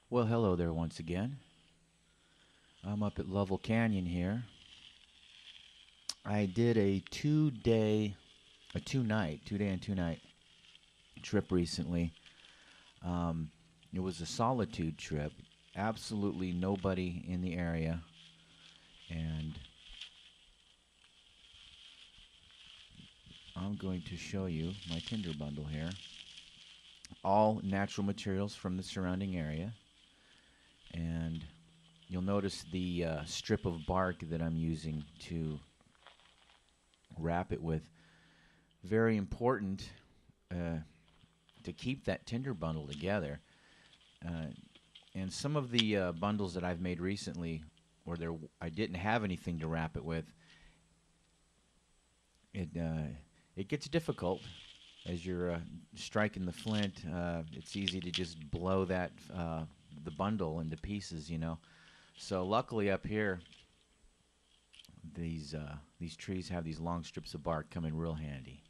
Well, hello there once again. I'm up at Lovell Canyon here. I did a 2 day and 2 night trip recently. Um, it was a Solitude trip. Absolutely nobody in the area. And I'm going to show you my tinder bundle here. All natural materials from the surrounding area. And you'll notice the strip of bark that I'm using to wrap it with. Very important to keep that tinder bundle together. Uh, and some of the bundles that I've made recently, where I didn't have anything to wrap it with, it gets difficult as you're striking the flint. It's easy to just blow the bundle into pieces, you know. So luckily up here, these trees have these long strips of bark come in real handy.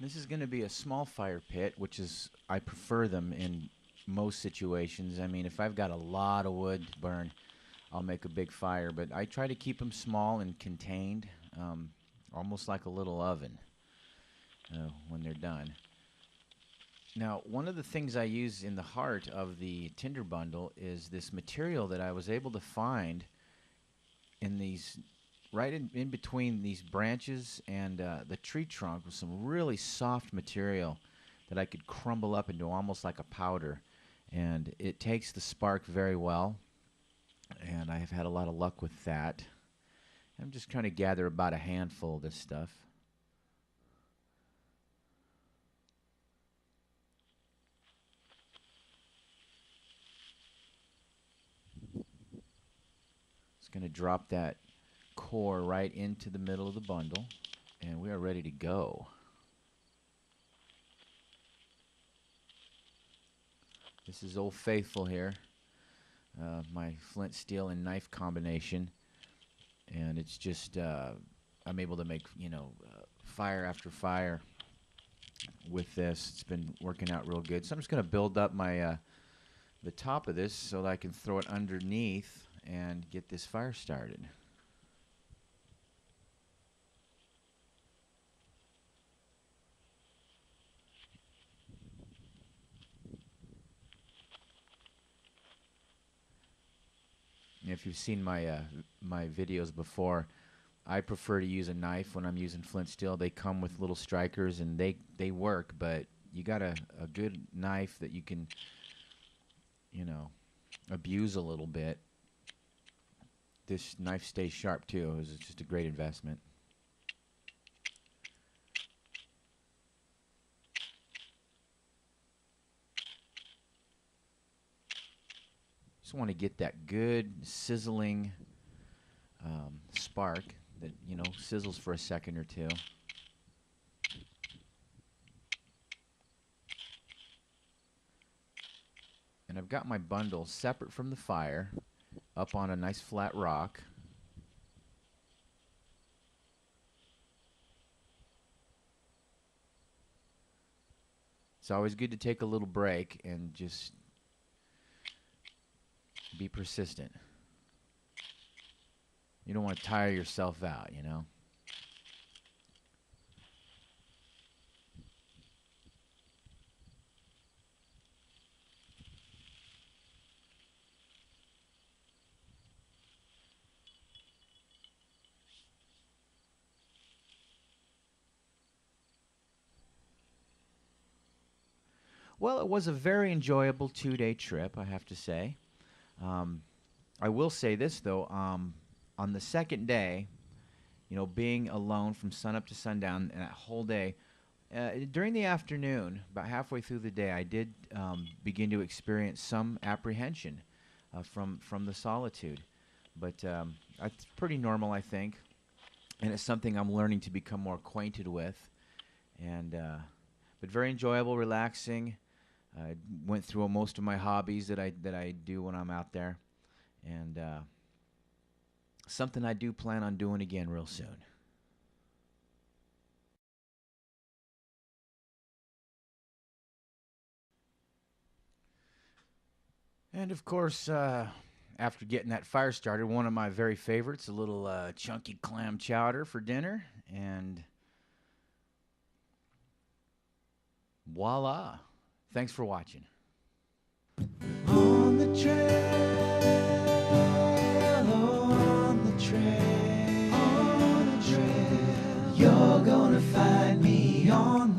This is going to be a small fire pit, which is, I prefer them in most situations. I mean, if I've got a lot of wood to burn, I'll make a big fire, but I try to keep them small and contained, almost like a little oven when they're done. Now, one of the things I use in the heart of the tinder bundle is this material that I was able to find in these right in between these branches and the tree trunk, with some really soft material that I could crumble up into almost like a powder. And it takes the spark very well, and I have had a lot of luck with that. I'm just trying to gather about a handful of this stuff. It's going to drop that core right into the middle of the bundle, and we are ready to go. This is Old Faithful here, my Flintsteel and knife combination, and it's just I'm able to make fire after fire with this. It's been working out real good. So I'm just going to build up my the top of this so that I can throw it underneath and get this fire started. If you've seen my videos before, I prefer to use a knife when I'm using flint steel. They come with little strikers and they work, but you got a good knife that you can abuse a little bit. This knife stays sharp too. It's just a great investment. Just want to get that good sizzling spark that sizzles for a second or two. And I've got my bundle separate from the fire up on a nice flat rock. It's always good to take a little break and just be persistent. You don't want to tire yourself out, you know. Well, it was a very enjoyable 2 day trip, I have to say. I will say this, though. On the second day, being alone from sunup to sundown and that whole day, During the afternoon, about halfway through the day, I did begin to experience some apprehension from the solitude, but that's pretty normal, I think, and it's something I'm learning to become more acquainted with. And but very enjoyable, relaxing. I went through most of my hobbies that I do when I'm out there, and something I do plan on doing again real soon. And of course, after getting that fire started, one of my very favorites, a little chunky clam chowder for dinner, and voila! Thanks for watching. On the trail, on the trail, on the trail. You're gonna find me on